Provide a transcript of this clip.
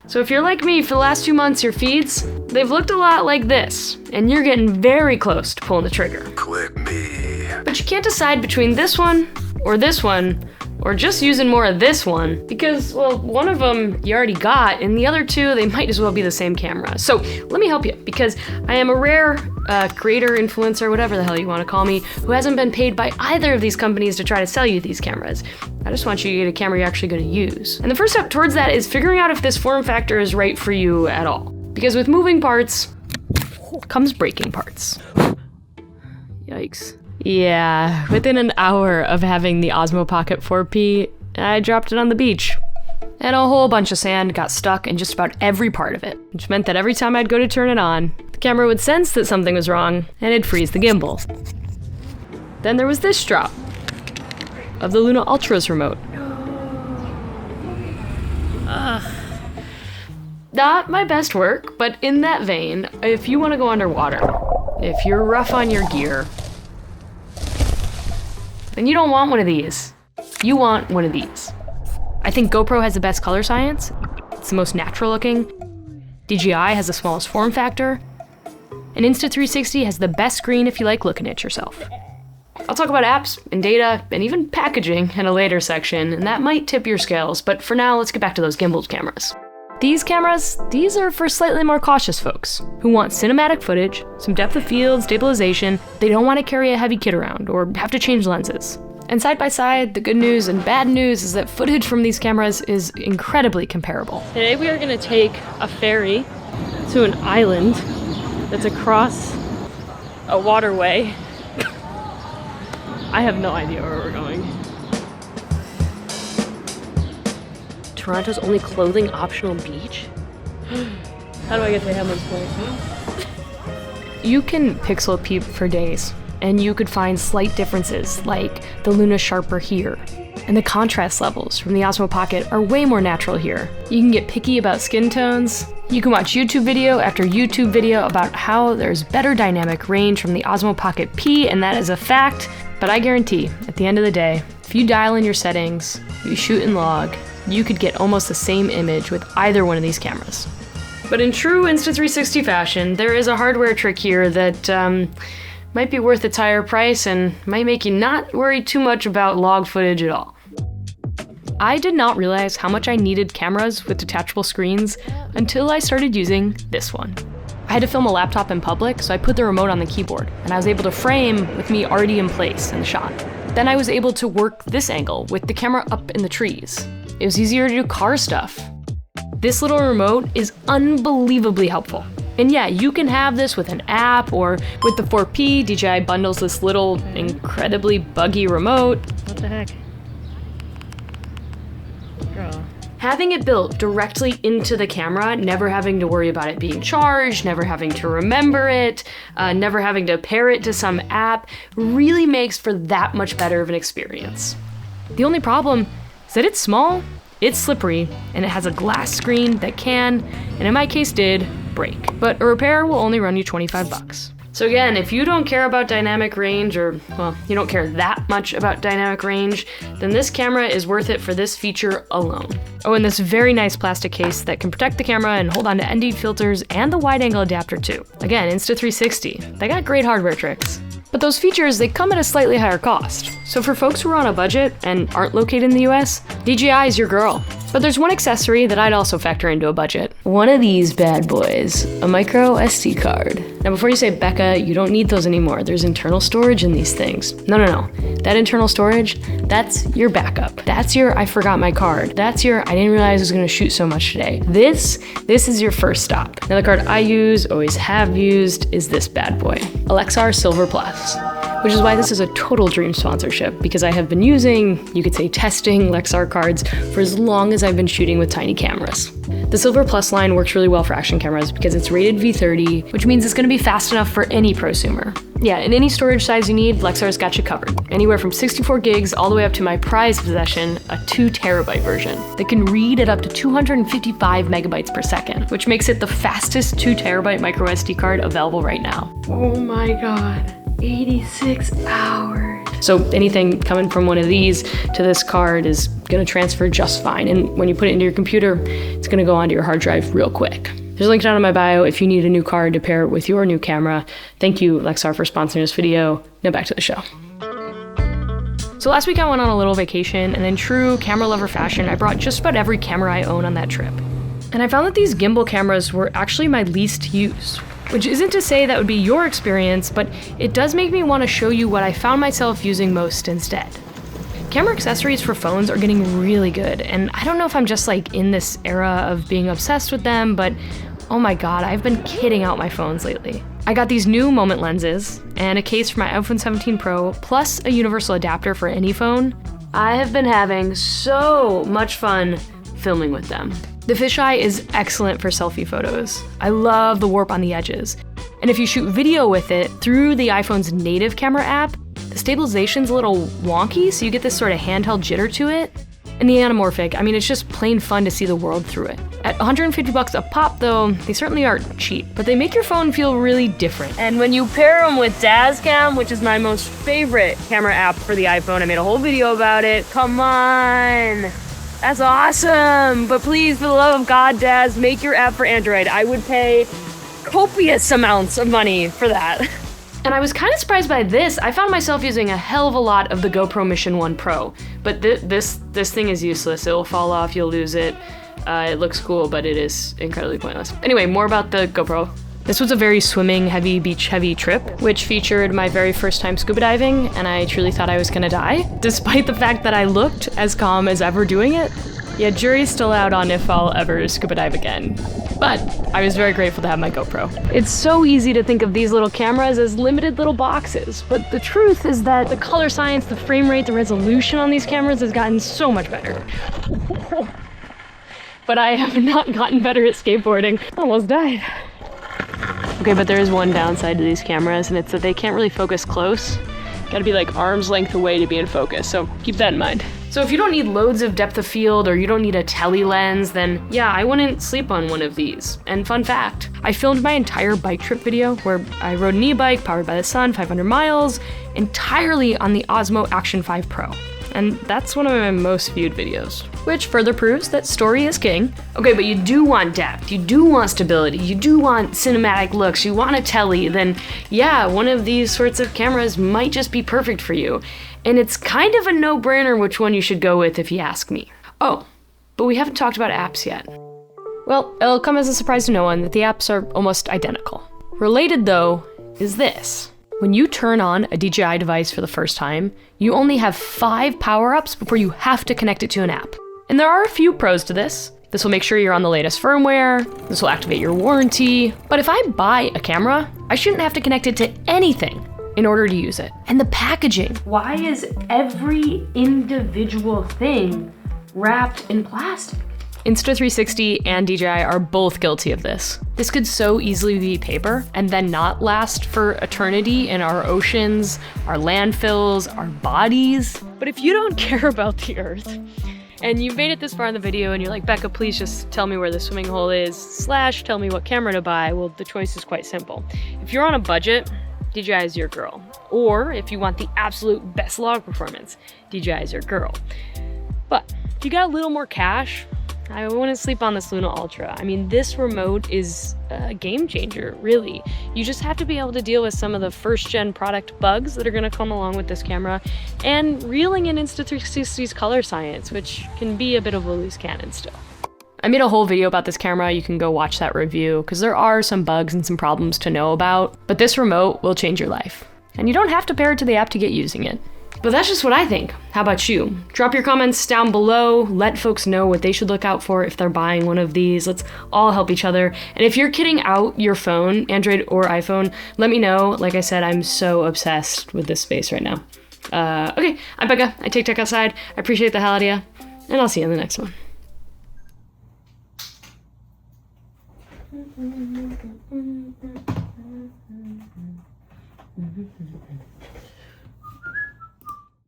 So if you're like me, for the last 2 months, your feeds, they've looked a lot like this, and you're getting very close to pulling the trigger. Click me. But you can't decide between this one, or just using more of this one, because, well, one of them you already got, and the other two, they might as well be the same camera. So let me help you, because I am a rare creator, influencer, whatever the hell you want to call me, who hasn't been paid by either of these companies to try to sell you these cameras. I just want you to get a camera you're actually going to use. And the first step towards that is figuring out if this form factor is right for you at all. Because with moving parts comes breaking parts. Yikes. Yeah, within an hour of having the Osmo Pocket 4P, I dropped it on the beach. And a whole bunch of sand got stuck in just about every part of it, which meant that every time I'd go to turn it on, the camera would sense that something was wrong, and it'd freeze the gimbal. Then there was this drop of the Luna Ultra's remote. Not my best work, but in that vein, if you want to go underwater, if you're rough on your gear, then you don't want one of these. You want one of these. I think GoPro has the best color science. It's the most natural looking. DJI has the smallest form factor. And Insta360 has the best screen if you like looking at yourself. I'll talk about apps and data and even packaging in a later section, and that might tip your scales, but for now, let's get back to those gimbal cameras. These cameras, these are for slightly more cautious folks who want cinematic footage, some depth of field, stabilization. They don't want to carry a heavy kit around or have to change lenses. And side by side, the good news and bad news is that footage from these cameras is incredibly comparable. Today we are going to take a ferry to an island that's across a waterway. I have no idea where we're going. Toronto's only clothing optional beach? How do I get to Hamlin's Point? You can pixel peep for days, and you could find slight differences, like the Luna sharper here. And the contrast levels from the Osmo Pocket are way more natural here. You can get picky about skin tones. You can watch YouTube video after YouTube video about how there's better dynamic range from the Osmo Pocket P, and that is a fact. But I guarantee, at the end of the day, if you dial in your settings, you shoot and log, you could get almost the same image with either one of these cameras. But in true Insta360 fashion, there is a hardware trick here that might be worth its higher price and might make you not worry too much about log footage at all. I did not realize how much I needed cameras with detachable screens until I started using this one. I had to film a laptop in public, so I put the remote on the keyboard, and I was able to frame with me already in place in the shot. Then I was able to work this angle with the camera up in the trees. It was easier to do car stuff. This little remote is unbelievably helpful. And yeah, you can have this with an app or with the 4P. DJI bundles this little incredibly buggy remote. What the heck? Girl. Having it built directly into the camera, never having to worry about it being charged, never having to remember it, never having to pair it to some app, really makes for that much better of an experience. The only problem is that it's small, it's slippery, and it has a glass screen that can, and in my case did, break. But a repair will only run you 25 bucks. So again, if you don't care about dynamic range, or, well, you don't care that much about dynamic range, then this camera is worth it for this feature alone. Oh, and this very nice plastic case that can protect the camera and hold on to ND filters and the wide angle adapter too. Again, Insta360, they got great hardware tricks. But those features, they come at a slightly higher cost. So for folks who are on a budget and aren't located in the US, DJI is your girl. But there's one accessory that I'd also factor into a budget. One of these bad boys, a micro SD card. Now before you say, Becca, you don't need those anymore. There's internal storage in these things. No. That internal storage, that's your backup. That's your, I forgot my card. That's your, I didn't realize I was gonna shoot so much today. This is your first stop. Now the card I use, always have used, is this bad boy, a Lexar Silver Plus. Which is why this is a total dream sponsorship, because I have been using, you could say testing, Lexar cards for as long as I've been shooting with tiny cameras. The Silver Plus line works really well for action cameras because it's rated V30, which means it's going to be fast enough for any prosumer. Yeah, in any storage size you need, Lexar's got you covered. Anywhere from 64 gigs all the way up to my prized possession, a 2 terabyte version that can read at up to 255 megabytes per second, which makes it the fastest 2 terabyte micro SD card available right now. Oh my God. 86 hours. So anything coming from one of these to this card is gonna transfer just fine. And when you put it into your computer, it's gonna go onto your hard drive real quick. There's a link down in my bio if you need a new card to pair it with your new camera. Thank you, Lexar, for sponsoring this video. Now back to the show. So last week I went on a little vacation, and in true camera lover fashion, I brought just about every camera I own on that trip. And I found that these gimbal cameras were actually my least used, which isn't to say that would be your experience, but it does make me want to show you what I found myself using most instead. Camera accessories for phones are getting really good, and I don't know if I'm just like in this era of being obsessed with them, but oh my god, I've been kitting out my phones lately. I got these new Moment lenses and a case for my iPhone 17 Pro, plus a universal adapter for any phone. I have been having so much fun filming with them. The fisheye is excellent for selfie photos. I love the warp on the edges. And if you shoot video with it through the iPhone's native camera app, the stabilization's a little wonky, so you get this sort of handheld jitter to it. And the anamorphic, I mean, it's just plain fun to see the world through it. At 150 bucks a pop though, they certainly aren't cheap, but they make your phone feel really different. And when you pair them with Dazcam, which is my most favorite camera app for the iPhone, I made a whole video about it. Come on, that's awesome. But please, for the love of God, Daz, make your app for Android. I would pay copious amounts of money for that. And I was kind of surprised by this. I found myself using a hell of a lot of the GoPro Mission 1 Pro, but this thing is useless. It will fall off, you'll lose it. It looks cool, but it is incredibly pointless. Anyway, more about the GoPro. This was a very swimming heavy, beach heavy trip, which featured my very first time scuba diving, and I truly thought I was gonna die, despite the fact that I looked as calm as ever doing it. Yeah, jury's still out on if I'll ever scuba dive again. But I was very grateful to have my GoPro. It's so easy to think of these little cameras as limited little boxes, but the truth is that the color science, the frame rate, the resolution on these cameras has gotten so much better. But I have not gotten better at skateboarding. Almost died. Okay, but there is one downside to these cameras, and it's that they can't really focus close. Gotta be like arm's length away to be in focus, so keep that in mind. So if you don't need loads of depth of field or you don't need a tele lens, then yeah, I wouldn't sleep on one of these. And fun fact, I filmed my entire bike trip video where I rode an e-bike powered by the sun, 500 miles, entirely on the Osmo Action 5 Pro. And that's one of my most viewed videos, which further proves that story is king. Okay, but you do want depth, you do want stability, you do want cinematic looks, you want a tele, then yeah, one of these sorts of cameras might just be perfect for you. And it's kind of a no-brainer which one you should go with if you ask me. Oh, but we haven't talked about apps yet. Well, it'll come as a surprise to no one that the apps are almost identical. Related though, is this. When you turn on a DJI device for the first time, you only have 5 power-ups before you have to connect it to an app. And there are a few pros to this. This will make sure you're on the latest firmware, this will activate your warranty, but if I buy a camera, I shouldn't have to connect it to anything in order to use it. And the packaging. Why is every individual thing wrapped in plastic? Insta360 and DJI are both guilty of this. This could so easily be paper and then not last for eternity in our oceans, our landfills, our bodies. But if you don't care about the earth, and you've made it this far in the video and you're like, Becca, please just tell me where the swimming hole is, / tell me what camera to buy, well, the choice is quite simple. If you're on a budget, DJI is your girl. Or if you want the absolute best log performance, DJI is your girl. But if you got a little more cash, I wouldn't sleep on this Luna Ultra. I mean, this remote is a game changer, really. You just have to be able to deal with some of the first-gen product bugs that are gonna come along with this camera, and reeling in Insta360's color science, which can be a bit of a loose cannon still. I made a whole video about this camera, you can go watch that review, because there are some bugs and some problems to know about, but this remote will change your life. And you don't have to pair it to the app to get using it. But that's just what I think. How about you? Drop your comments down below, let folks know what they should look out for if they're buying one of these. Let's all help each other. And if you're kitting out your phone, Android or iPhone, let me know. Like I said, I'm so obsessed with this space right now. Okay, I'm Becca, I take tech outside. I appreciate the hell out of ya, and I'll see you in the next one.